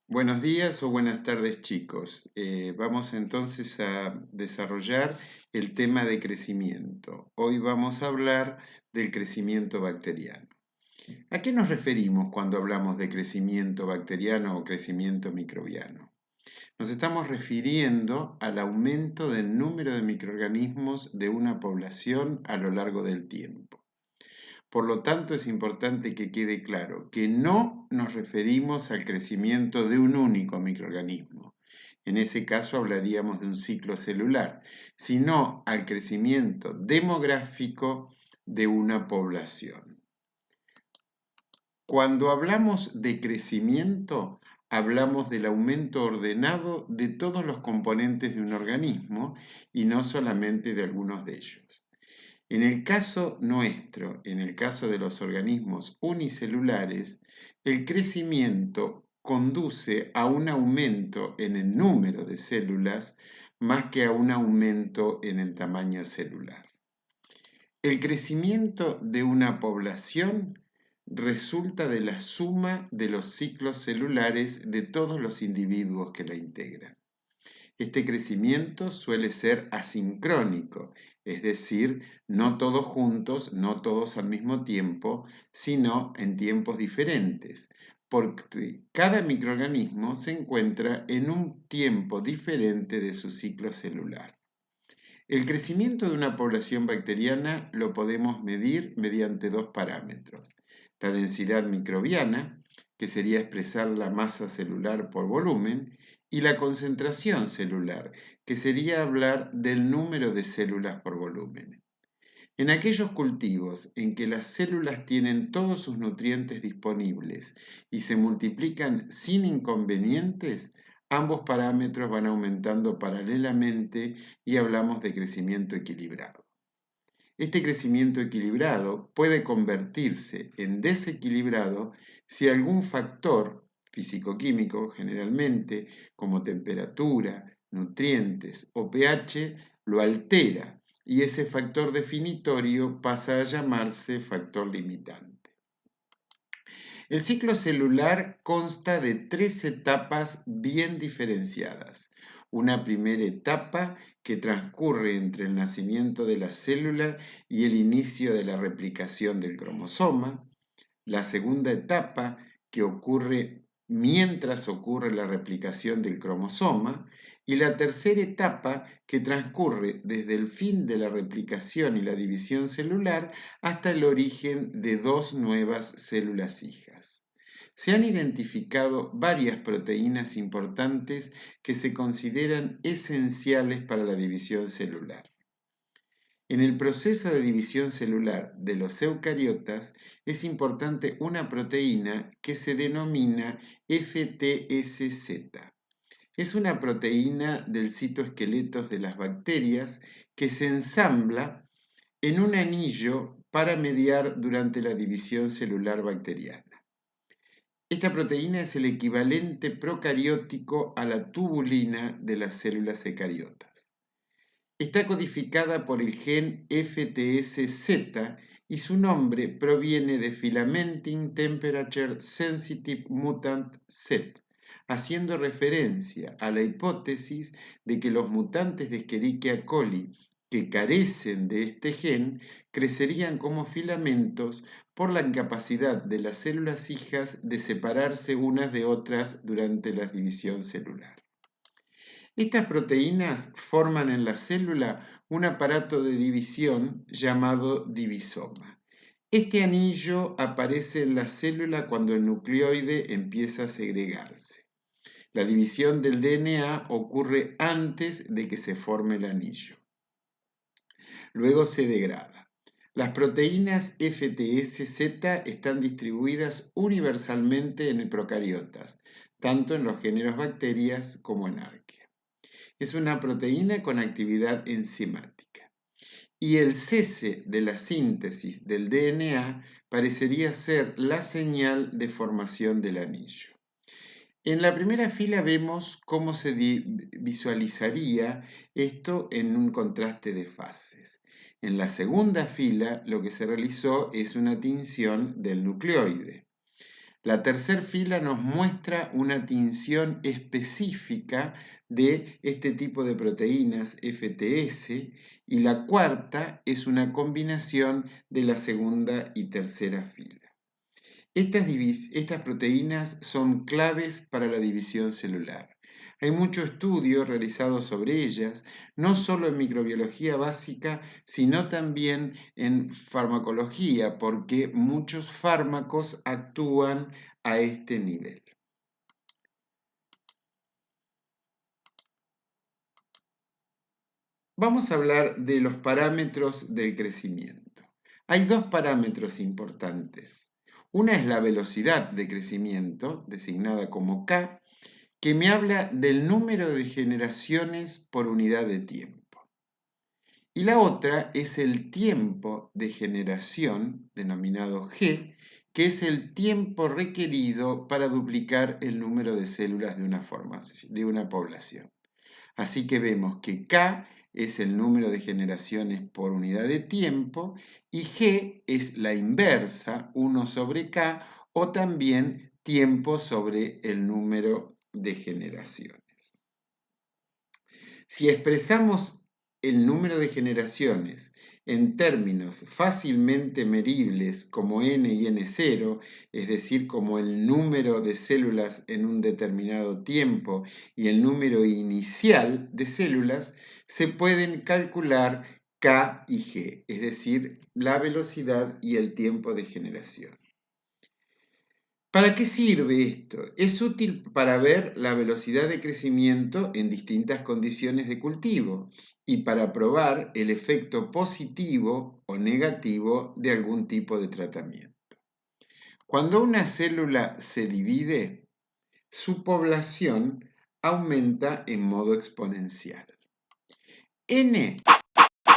Buenos días o buenas tardes, chicos. Vamos entonces a desarrollar el tema de crecimiento. Hoy vamos a hablar del crecimiento bacteriano. ¿A qué nos referimos cuando hablamos de crecimiento bacteriano o crecimiento microbiano? Nos estamos refiriendo al aumento del número de microorganismos de una población a lo largo del tiempo. Por lo tanto, es importante que quede claro que no nos referimos al crecimiento de un único microorganismo. En ese caso hablaríamos de un ciclo celular, sino al crecimiento demográfico de una población. Cuando hablamos de crecimiento, hablamos del aumento ordenado de todos los componentes de un organismo y no solamente de algunos de ellos. En el caso nuestro, en el caso de los organismos unicelulares, el crecimiento conduce a un aumento en el número de células más que a un aumento en el tamaño celular. El crecimiento de una población resulta de la suma de los ciclos celulares de todos los individuos que la integran. Este crecimiento suele ser asincrónico, es decir, no todos juntos, no todos al mismo tiempo, sino en tiempos diferentes, porque cada microorganismo se encuentra en un tiempo diferente de su ciclo celular. El crecimiento de una población bacteriana lo podemos medir mediante dos parámetros: la densidad microbiana, que sería expresar la masa celular por volumen, y la concentración celular, que sería hablar del número de células por volumen. En aquellos cultivos en que las células tienen todos sus nutrientes disponibles y se multiplican sin inconvenientes, ambos parámetros van aumentando paralelamente y hablamos de crecimiento equilibrado. Este crecimiento equilibrado puede convertirse en desequilibrado si algún factor físico-químico, generalmente como temperatura, nutrientes o pH, lo altera y ese factor definitorio pasa a llamarse factor limitante. El ciclo celular consta de tres etapas bien diferenciadas. Una primera etapa que transcurre entre el nacimiento de la célula y el inicio de la replicación del cromosoma. La segunda etapa que ocurre mientras ocurre la replicación del cromosoma, y la tercera etapa que transcurre desde el fin de la replicación y la división celular hasta el origen de dos nuevas células hijas. Se han identificado varias proteínas importantes que se consideran esenciales para la división celular. En el proceso de división celular de los eucariotas es importante una proteína que se denomina FTSZ. Es una proteína del citoesqueleto de las bacterias que se ensambla en un anillo para mediar durante la división celular bacteriana. Esta proteína es el equivalente procariótico a la tubulina de las células eucariotas. Está codificada por el gen FTSZ y su nombre proviene de Filamenting Temperature Sensitive Mutant Z, haciendo referencia a la hipótesis de que los mutantes de Escherichia coli que carecen de este gen crecerían como filamentos por la incapacidad de las células hijas de separarse unas de otras durante la división celular. Estas proteínas forman en la célula un aparato de división llamado divisoma. Este anillo aparece en la célula cuando el nucleoide empieza a segregarse. La división del DNA ocurre antes de que se forme el anillo. Luego se degrada. Las proteínas FTSZ están distribuidas universalmente en el procariotas, tanto en los géneros bacterias como en arquea. Es una proteína con actividad enzimática. Y el cese de la síntesis del DNA parecería ser la señal de formación del anillo. En la primera fila vemos cómo se visualizaría esto en un contraste de fases. En la segunda fila lo que se realizó es una tinción del nucleoide. La tercera fila nos muestra una tinción específica de este tipo de proteínas FTS y la cuarta es una combinación de la segunda y tercera fila. Estas proteínas son claves para la división celular. Hay mucho estudio realizado sobre ellas, no solo en microbiología básica, sino también en farmacología, porque muchos fármacos actúan a este nivel. Vamos a hablar de los parámetros del crecimiento. Hay dos parámetros importantes. Una es la velocidad de crecimiento, designada como K, que me habla del número de generaciones por unidad de tiempo. Y la otra es el tiempo de generación, denominado G, que es el tiempo requerido para duplicar el número de células de una población. Así que vemos que K es el número de generaciones por unidad de tiempo y G es la inversa, 1 sobre K, o también tiempo sobre el número de generaciones. Si expresamos el número de generaciones en términos fácilmente medibles como n y n0, es decir, como el número de células en un determinado tiempo y el número inicial de células, se pueden calcular K y G, es decir, la velocidad y el tiempo de generación. ¿Para qué sirve esto? Es útil para ver la velocidad de crecimiento en distintas condiciones de cultivo y para probar el efecto positivo o negativo de algún tipo de tratamiento. Cuando una célula se divide, su población aumenta en modo exponencial. N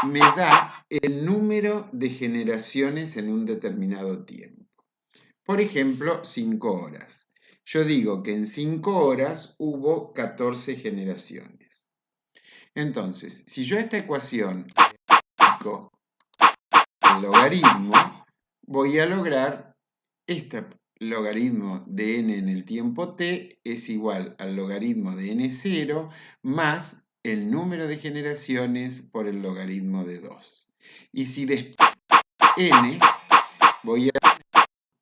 me da el número de generaciones en un determinado tiempo. Por ejemplo, 5 horas. Yo digo que en 5 horas hubo 14 generaciones. Entonces, si yo a esta ecuación aplico el logaritmo, voy a lograr este logaritmo de n en el tiempo t es igual al logaritmo de n0 más el número de generaciones por el logaritmo de 2. Y si después n, voy a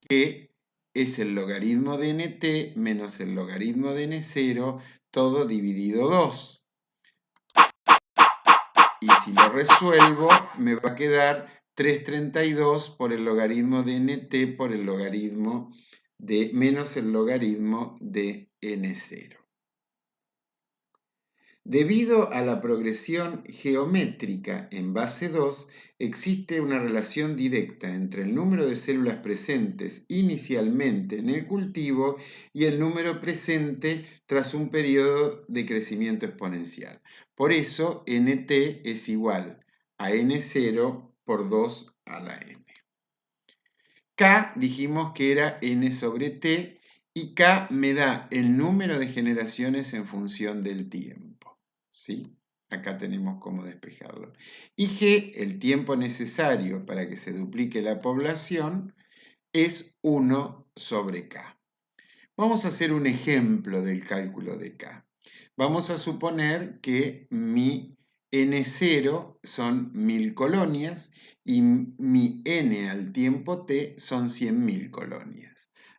que es el logaritmo de nt menos el logaritmo de n0, todo dividido 2. Y si lo resuelvo, me va a quedar 332 por el logaritmo de nt por el logaritmo de menos el logaritmo de n0. Debido a la progresión geométrica en base 2, existe una relación directa entre el número de células presentes inicialmente en el cultivo y el número presente tras un periodo de crecimiento exponencial. Por eso, nt es igual a n0 por 2 a la n. K dijimos que era n sobre t y K me da el número de generaciones en función del tiempo. ¿Sí? Acá tenemos cómo despejarlo. Y G, el tiempo necesario para que se duplique la población, es 1 sobre K. Vamos a hacer un ejemplo del cálculo de K. Vamos a suponer que mi N0 son 1000 colonias y mi N al tiempo T son 100.000 colonias.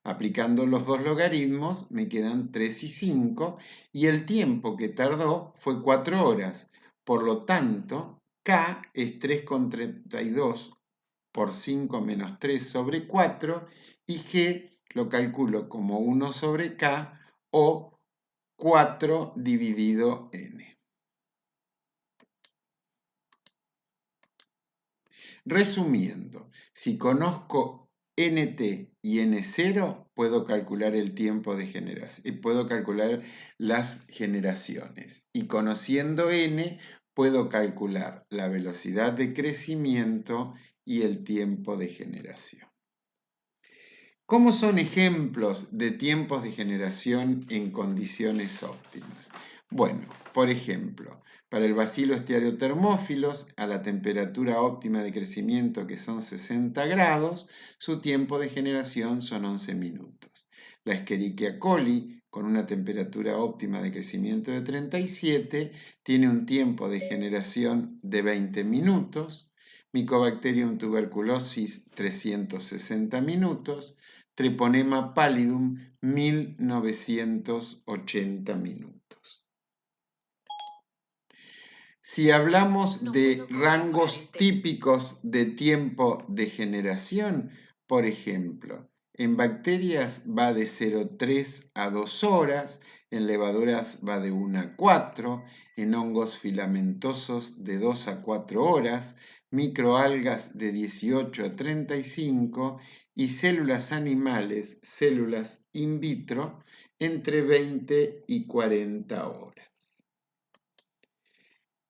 Aplicando los dos logaritmos me quedan 3 y 5 y el tiempo que tardó fue 4 horas. Por lo tanto, K es 3,32 por 5 menos 3 sobre 4 y G lo calculo como 1 sobre K o 4 dividido n. Resumiendo, si conozco nt y n0, puedo calcular el tiempo de generación, puedo calcular las generaciones. Y conociendo n, puedo calcular la velocidad de crecimiento y el tiempo de generación. ¿Cómo son ejemplos de tiempos de generación en condiciones óptimas? Bueno, por ejemplo, para el bacilo Steriotermófilos, a la temperatura óptima de crecimiento que son 60 grados, su tiempo de generación son 11 minutos. La Escherichia coli, con una temperatura óptima de crecimiento de 37, tiene un tiempo de generación de 20 minutos. Mycobacterium tuberculosis, 360 minutos. Treponema pallidum, 1980 minutos. Si hablamos de rangos típicos de tiempo de generación, por ejemplo, en bacterias va de 0,3 a 2 horas, en levaduras va de 1 a 4, en hongos filamentosos de 2 a 4 horas, microalgas de 18 a 35 y células animales, células in vitro, entre 20 y 40 horas.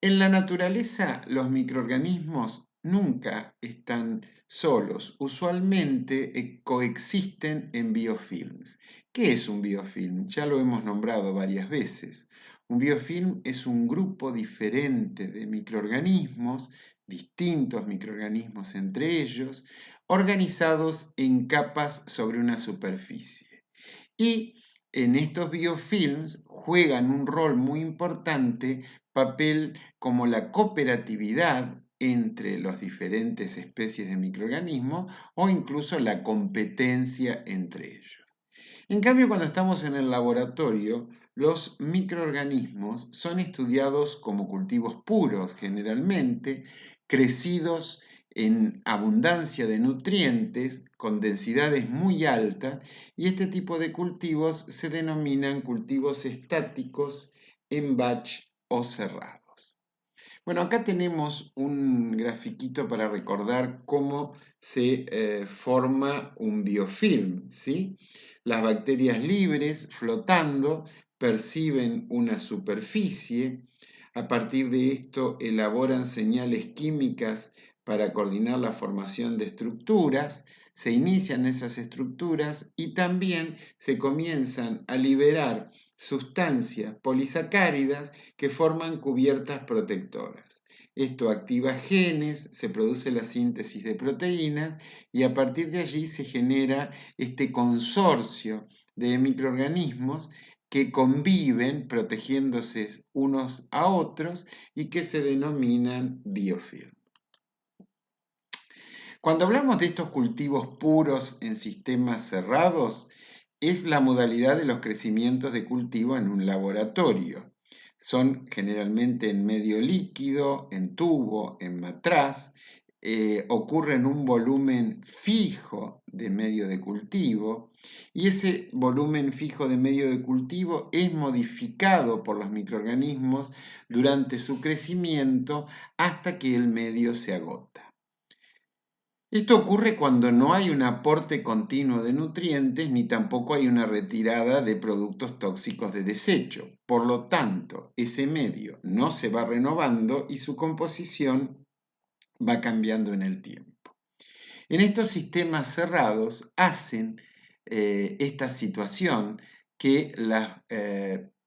En la naturaleza, los microorganismos nunca están solos, usualmente coexisten en biofilms. ¿Qué es un biofilm? Ya lo hemos nombrado varias veces. Un biofilm es un grupo diferente de microorganismos, distintos microorganismos entre ellos, organizados en capas sobre una superficie. Y en estos biofilms juegan un rol muy importante, papel como la cooperatividad entre las diferentes especies de microorganismos o incluso la competencia entre ellos. En cambio, cuando estamos en el laboratorio, los microorganismos son estudiados como cultivos puros generalmente, crecidos en abundancia de nutrientes, con densidades muy altas, y este tipo de cultivos se denominan cultivos estáticos en batch o cerrados. Bueno, acá tenemos un grafiquito para recordar cómo se forma un biofilm, ¿sí? Las bacterias libres, flotando, perciben una superficie. A partir de esto elaboran señales químicas para coordinar la formación de estructuras, se inician esas estructuras y también se comienzan a liberar sustancias polisacáridas que forman cubiertas protectoras. Esto activa genes, se produce la síntesis de proteínas y a partir de allí se genera este consorcio de microorganismos que conviven protegiéndose unos a otros y que se denominan biofilm. Cuando hablamos de estos cultivos puros en sistemas cerrados, es la modalidad de los crecimientos de cultivo en un laboratorio. Son generalmente en medio líquido, en tubo, en matraz, ocurre en un volumen fijo de medio de cultivo y ese volumen fijo de medio de cultivo es modificado por los microorganismos durante su crecimiento hasta que el medio se agota. Esto ocurre cuando no hay un aporte continuo de nutrientes ni tampoco hay una retirada de productos tóxicos de desecho. Por lo tanto, ese medio no se va renovando y su composición va cambiando en el tiempo. En estos sistemas cerrados hacen esta situación que la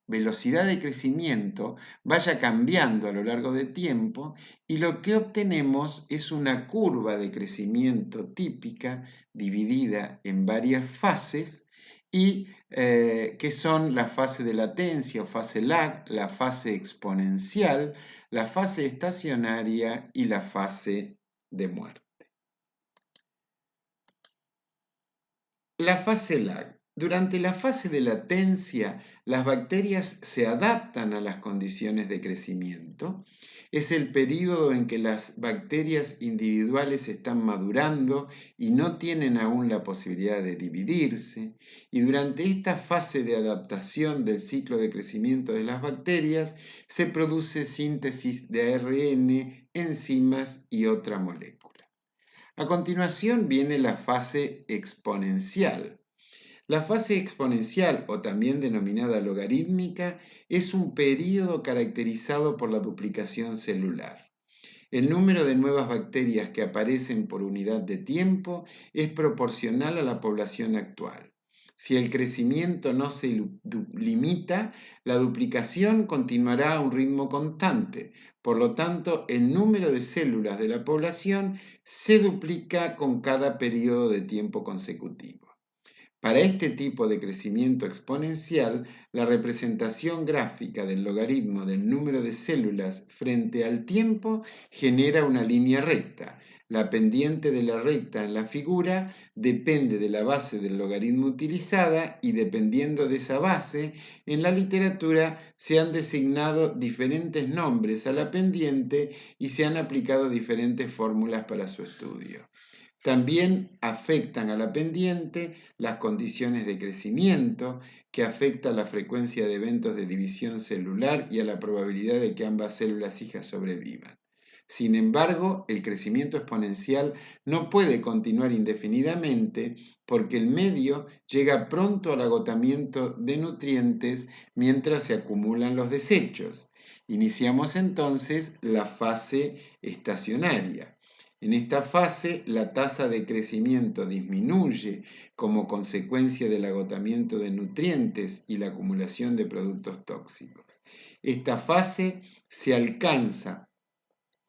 velocidad de crecimiento vaya cambiando a lo largo del tiempo y lo que obtenemos es una curva de crecimiento típica dividida en varias fases y que son la fase de latencia o fase lag, la fase exponencial, la fase estacionaria y la fase de muerte. La fase lag. Durante la fase de latencia, las bacterias se adaptan a las condiciones de crecimiento. Es el periodo en que las bacterias individuales están madurando y no tienen aún la posibilidad de dividirse. Y durante esta fase de adaptación del ciclo de crecimiento de las bacterias, se produce síntesis de ARN, enzimas y otra molécula. A continuación viene la fase exponencial. La fase exponencial, o también denominada logarítmica, es un período caracterizado por la duplicación celular. El número de nuevas bacterias que aparecen por unidad de tiempo es proporcional a la población actual. Si el crecimiento no se limita, la duplicación continuará a un ritmo constante. Por lo tanto, el número de células de la población se duplica con cada periodo de tiempo consecutivo. Para este tipo de crecimiento exponencial, la representación gráfica del logaritmo del número de células frente al tiempo genera una línea recta. La pendiente de la recta en la figura depende de la base del logaritmo utilizada y dependiendo de esa base, en la literatura se han designado diferentes nombres a la pendiente y se han aplicado diferentes fórmulas para su estudio. También afectan a la pendiente las condiciones de crecimiento, que afecta a la frecuencia de eventos de división celular y a la probabilidad de que ambas células hijas sobrevivan. Sin embargo, el crecimiento exponencial no puede continuar indefinidamente porque el medio llega pronto al agotamiento de nutrientes mientras se acumulan los desechos. Iniciamos entonces la fase estacionaria. En esta fase, la tasa de crecimiento disminuye como consecuencia del agotamiento de nutrientes y la acumulación de productos tóxicos. Esta fase se alcanza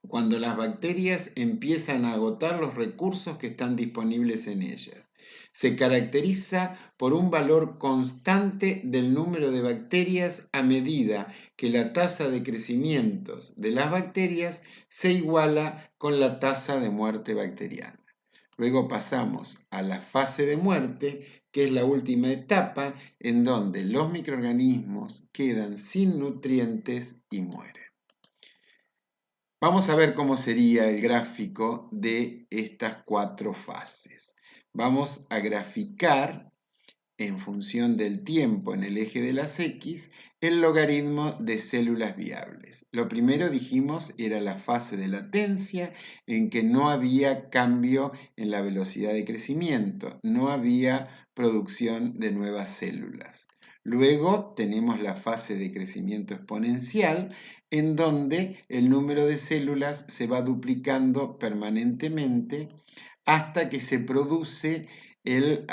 cuando las bacterias empiezan a agotar los recursos que están disponibles en ellas. Se caracteriza por un valor constante del número de bacterias a medida que la tasa de crecimiento de las bacterias se iguala con la tasa de muerte bacteriana. Luego pasamos a la fase de muerte, que es la última etapa en donde los microorganismos quedan sin nutrientes y mueren. Vamos a ver cómo sería el gráfico de estas 4 fases. Vamos a graficar en función del tiempo en el eje de las X el logaritmo de células viables. Lo primero dijimos era la fase de latencia en que no había cambio en la velocidad de crecimiento, no había producción de nuevas células. Luego tenemos la fase de crecimiento exponencial en donde el número de células se va duplicando permanentemente hasta que se produce el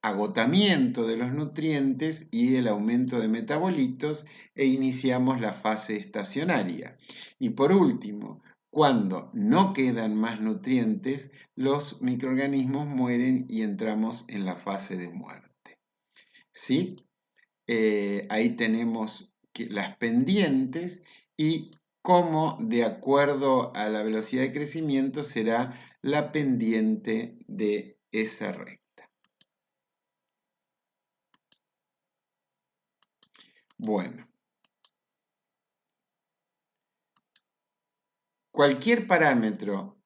agotamiento de los nutrientes y el aumento de metabolitos e iniciamos la fase estacionaria. Y por último, cuando no quedan más nutrientes, los microorganismos mueren y entramos en la fase de muerte. ¿Sí? Ahí tenemos las pendientes y cómo de acuerdo a la velocidad de crecimiento será la pendiente de esa recta. Bueno, cualquier parámetro,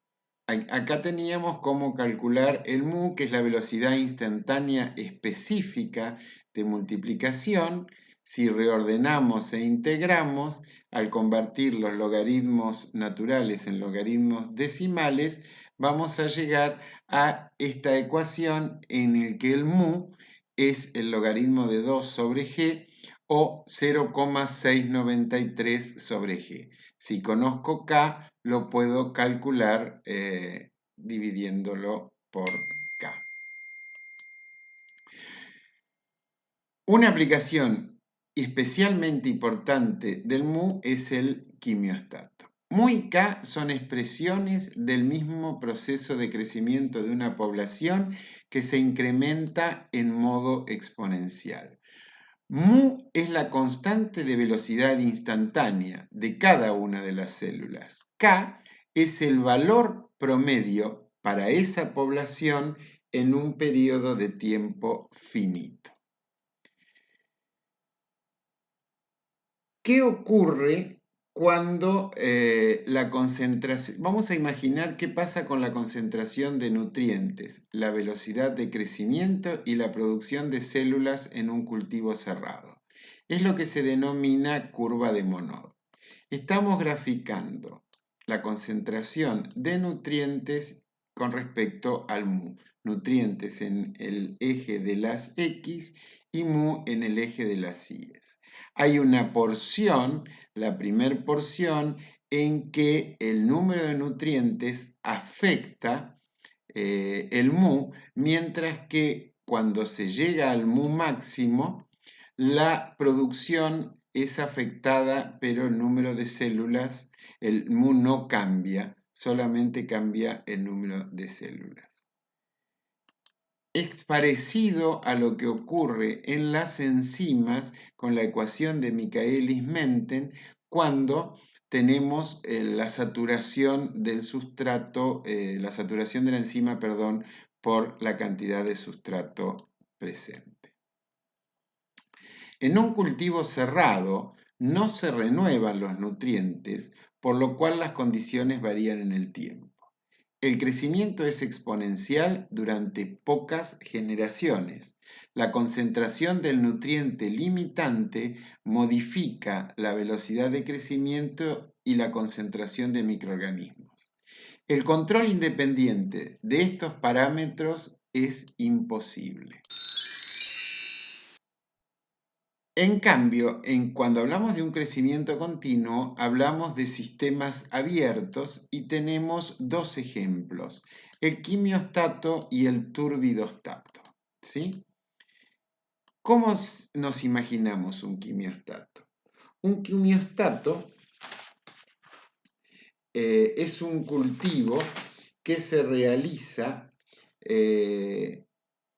acá teníamos cómo calcular el mu, que es la velocidad instantánea específica de multiplicación. Si reordenamos e integramos, al convertir los logaritmos naturales en logaritmos decimales, vamos a llegar a esta ecuación en la que el mu es el logaritmo de 2 sobre g o 0,693 sobre g. Si conozco k, lo puedo calcular dividiéndolo por k. Una aplicación especialmente importante del mu es el quimiostato. Mu y K son expresiones del mismo proceso de crecimiento de una población que se incrementa en modo exponencial. Mu es la constante de velocidad instantánea de cada una de las células. K es el valor promedio para esa población en un periodo de tiempo finito. ¿Qué ocurre cuando la concentración... Vamos a imaginar qué pasa con la concentración de nutrientes, la velocidad de crecimiento y la producción de células en un cultivo cerrado. Es lo que se denomina curva de Monod. Estamos graficando la concentración de nutrientes con respecto al mu. Nutrientes en el eje de las X y mu en el eje de las Y. Hay una porción, la primera porción, en que el número de nutrientes afecta el mu, mientras que cuando se llega al mu máximo, la producción es afectada, pero el número de células, el mu no cambia, solamente cambia el número de células. Es parecido a lo que ocurre en las enzimas con la ecuación de Michaelis-Menten cuando tenemos la saturación del sustrato, la saturación de la enzima, perdón, por la cantidad de sustrato presente. En un cultivo cerrado no se renuevan los nutrientes, por lo cual las condiciones varían en el tiempo. El crecimiento es exponencial durante pocas generaciones. La concentración del nutriente limitante modifica la velocidad de crecimiento y la concentración de microorganismos. El control independiente de estos parámetros es imposible. En cambio, cuando hablamos de un crecimiento continuo, hablamos de sistemas abiertos y tenemos dos ejemplos, el quimiostato y el turbidostato, ¿sí? ¿Cómo nos imaginamos un quimiostato? Un quimiostato es un cultivo que se realiza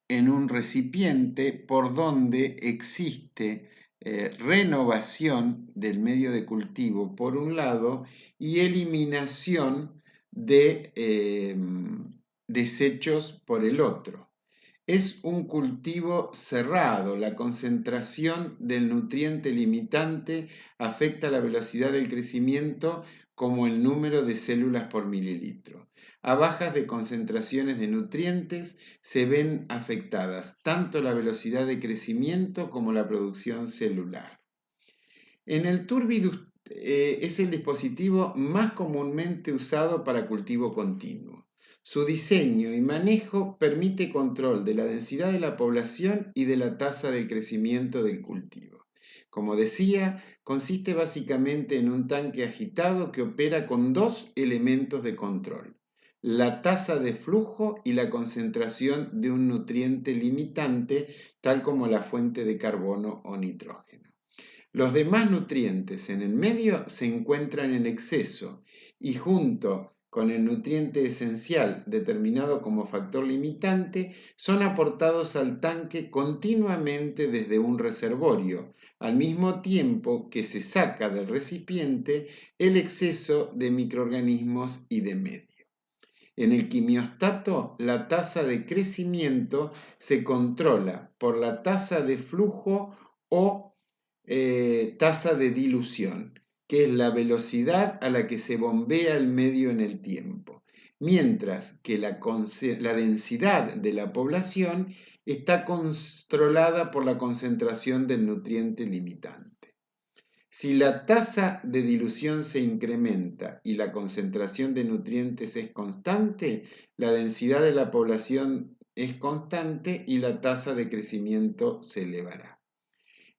en un recipiente por donde existe renovación del medio de cultivo por un lado y eliminación de desechos por el otro. Es un cultivo cerrado, la concentración del nutriente limitante afecta la velocidad del crecimiento como el número de células por mililitro. A bajas de concentraciones de nutrientes se ven afectadas tanto la velocidad de crecimiento como la producción celular. En el Turbidus es el dispositivo más comúnmente usado para cultivo continuo. Su diseño y manejo permite control de la densidad de la población y de la tasa de crecimiento del cultivo. Como decía, consiste básicamente en un tanque agitado que opera con dos elementos de control: la tasa de flujo y la concentración de un nutriente limitante, tal como la fuente de carbono o nitrógeno. Los demás nutrientes en el medio se encuentran en exceso y junto con el nutriente esencial determinado como factor limitante son aportados al tanque continuamente desde un reservorio, al mismo tiempo que se saca del recipiente el exceso de microorganismos y de medio. En el quimiostato, la tasa de crecimiento se controla por la tasa de flujo o tasa de dilución, que es la velocidad a la que se bombea el medio en el tiempo, mientras que la densidad de la población está controlada por la concentración del nutriente limitante. Si la tasa de dilución se incrementa y la concentración de nutrientes es constante, la densidad de la población es constante y la tasa de crecimiento se elevará.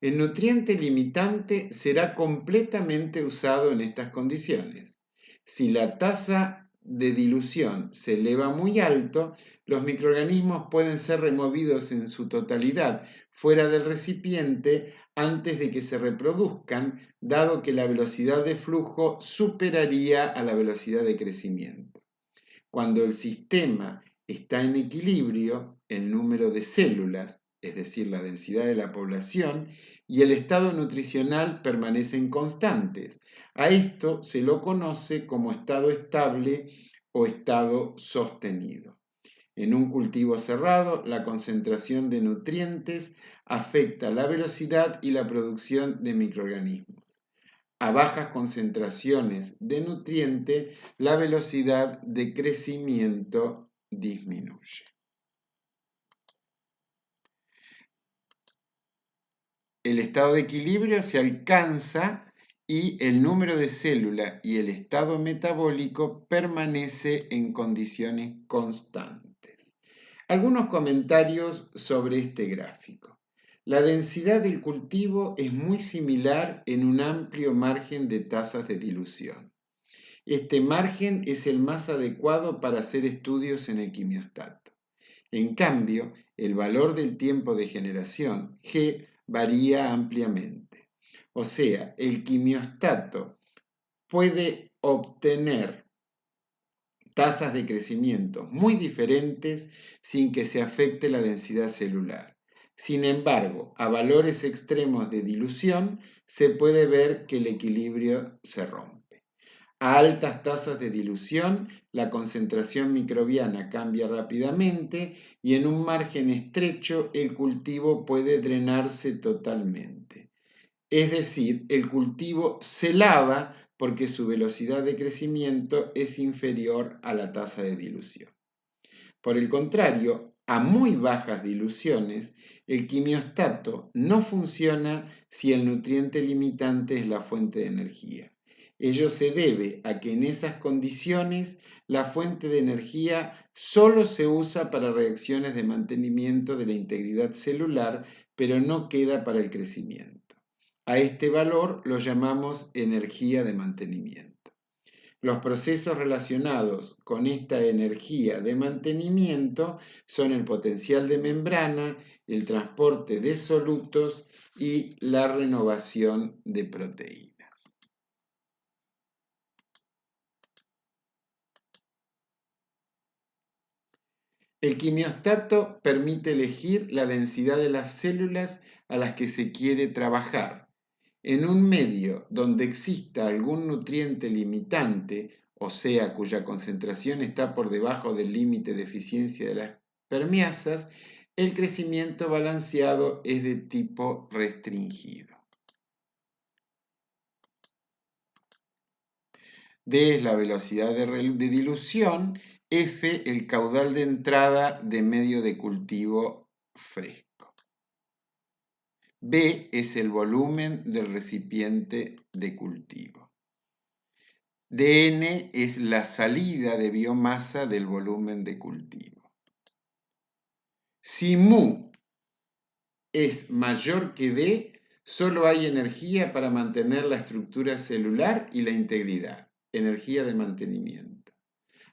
El nutriente limitante será completamente usado en estas condiciones. Si la tasa de dilución se eleva muy alto, los microorganismos pueden ser removidos en su totalidad fuera del recipiente antes de que se reproduzcan, dado que la velocidad de flujo superaría a la velocidad de crecimiento. Cuando el sistema está en equilibrio, el número de células, es decir, la densidad de la población, y el estado nutricional permanecen constantes. A esto se lo conoce como estado estable o estado sostenido. En un cultivo cerrado, la concentración de nutrientes afecta la velocidad y la producción de microorganismos. A bajas concentraciones de nutriente, la velocidad de crecimiento disminuye. El estado de equilibrio se alcanza y el número de células y el estado metabólico permanece en condiciones constantes. Algunos comentarios sobre este gráfico. La densidad del cultivo es muy similar en un amplio margen de tasas de dilución. Este margen es el más adecuado para hacer estudios en el quimiostato. En cambio, el valor del tiempo de generación, G, varía ampliamente. O sea, el quimiostato puede obtener tasas de crecimiento muy diferentes sin que se afecte la densidad celular. Sin embargo, a valores extremos de dilución se puede ver que el equilibrio se rompe. A altas tasas de dilución, la concentración microbiana cambia rápidamente y en un margen estrecho el cultivo puede drenarse totalmente. Es decir, el cultivo se lava porque su velocidad de crecimiento es inferior a la tasa de dilución. Por el contrario, a muy bajas diluciones, el quimiostato no funciona si el nutriente limitante es la fuente de energía. Ello se debe a que en esas condiciones la fuente de energía solo se usa para reacciones de mantenimiento de la integridad celular, pero no queda para el crecimiento. A este valor lo llamamos energía de mantenimiento. Los procesos relacionados con esta energía de mantenimiento son el potencial de membrana, el transporte de solutos y la renovación de proteínas. El quimiostato permite elegir la densidad de las células a las que se quiere trabajar. En un medio donde exista algún nutriente limitante, o sea, cuya concentración está por debajo del límite de eficiencia de las permeasas, el crecimiento balanceado es de tipo restringido. D es la velocidad de dilución, F el caudal de entrada de medio de cultivo fresco. B es el volumen del recipiente de cultivo. Dn es la salida de biomasa del volumen de cultivo. Si mu es mayor que D, solo hay energía para mantener la estructura celular y la integridad, energía de mantenimiento.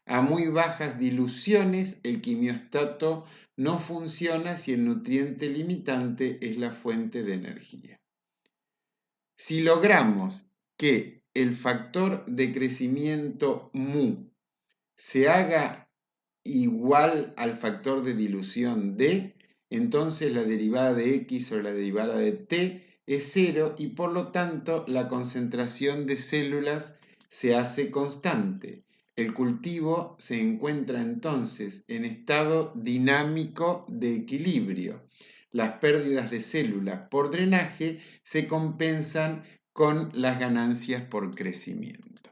A muy bajas diluciones, el quimiostato no funciona si el nutriente limitante es la fuente de energía. Si logramos que el factor de crecimiento mu se haga igual al factor de dilución D, entonces la derivada de X sobre la derivada de T es 0 y por lo tanto la concentración de células se hace constante. El cultivo se encuentra entonces en estado dinámico de equilibrio. Las pérdidas de células por drenaje se compensan con las ganancias por crecimiento.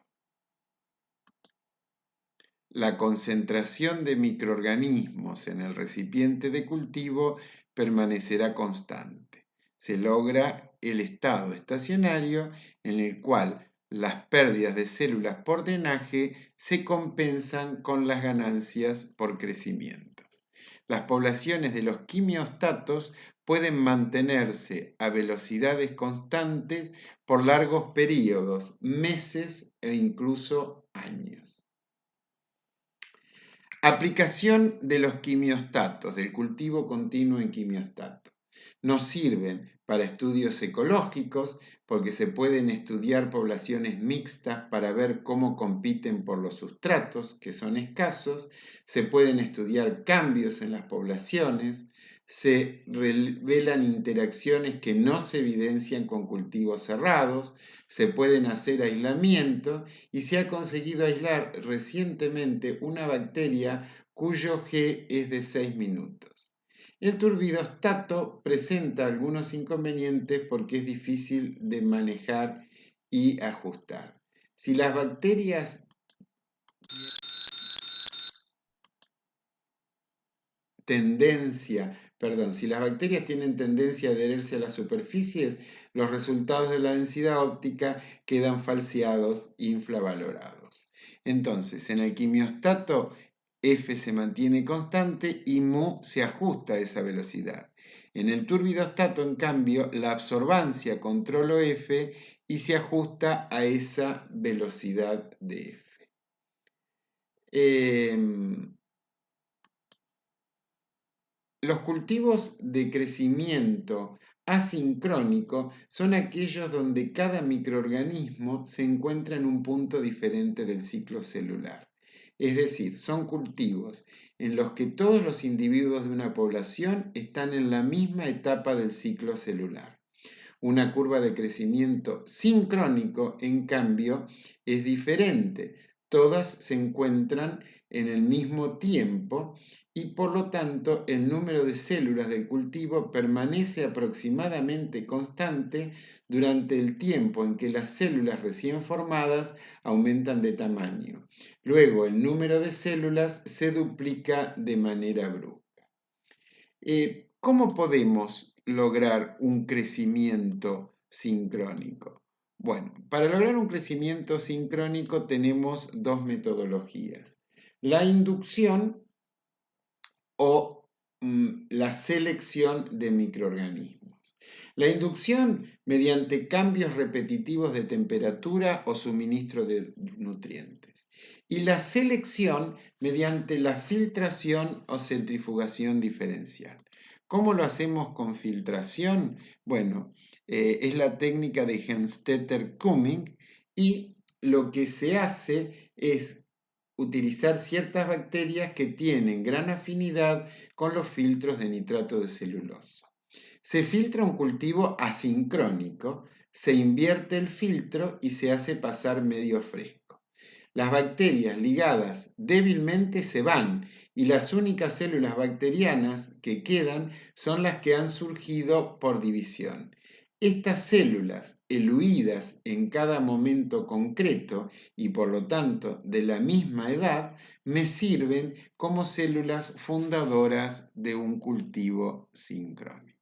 La concentración de microorganismos en el recipiente de cultivo permanecerá constante. Se logra el estado estacionario en el cual las pérdidas de células por drenaje se compensan con las ganancias por crecimientos. Las poblaciones de los quimiostatos pueden mantenerse a velocidades constantes por largos periodos, meses e incluso años. Aplicación de los quimiostatos, del cultivo continuo en quimiostato. Nos sirven para estudios ecológicos porque se pueden estudiar poblaciones mixtas para ver cómo compiten por los sustratos, que son escasos. Se pueden estudiar cambios en las poblaciones. Se revelan interacciones que no se evidencian con cultivos cerrados. Se pueden hacer aislamientos y se ha conseguido aislar recientemente una bacteria cuyo G es de 6 minutos. El turbidostato presenta algunos inconvenientes porque es difícil de manejar y ajustar. Si las bacterias si las bacterias tienen tendencia a adherirse a las superficies, los resultados de la densidad óptica quedan falseados e infravalorados. Entonces, en el quimiostato, F se mantiene constante y mu se ajusta a esa velocidad. En el turbidostato, en cambio, la absorbancia controla F y se ajusta a esa velocidad de F. Los cultivos de crecimiento asincrónico son aquellos donde cada microorganismo se encuentra en un punto diferente del ciclo celular. Es decir, son cultivos en los que todos los individuos de una población están en la misma etapa del ciclo celular. Una curva de crecimiento sincrónico, en cambio, es diferente. Todas se encuentran en el mismo tiempo y por lo tanto el número de células del cultivo permanece aproximadamente constante durante el tiempo en que las células recién formadas aumentan de tamaño. Luego el número de células se duplica de manera brusca. ¿Cómo podemos lograr un crecimiento sincrónico? Bueno, para lograr un crecimiento sincrónico tenemos dos metodologías: la inducción o la selección de microorganismos. La inducción mediante cambios repetitivos de temperatura o suministro de nutrientes. Y la selección mediante la filtración o centrifugación diferencial. ¿Cómo lo hacemos con filtración? Bueno, es la técnica de Henstetter-Cumming y lo que se hace es utilizar ciertas bacterias que tienen gran afinidad con los filtros de nitrato de celulosa. Se filtra un cultivo asincrónico, se invierte el filtro y se hace pasar medio fresco. Las bacterias ligadas débilmente se van y las únicas células bacterianas que quedan son las que han surgido por división. Estas células, eluidas en cada momento concreto y por lo tanto de la misma edad, me sirven como células fundadoras de un cultivo sincrónico.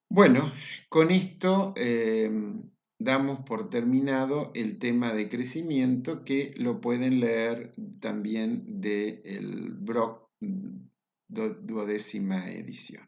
Bueno, con esto damos por terminado el tema de crecimiento, que lo pueden leer también del Brock, 12ª edición.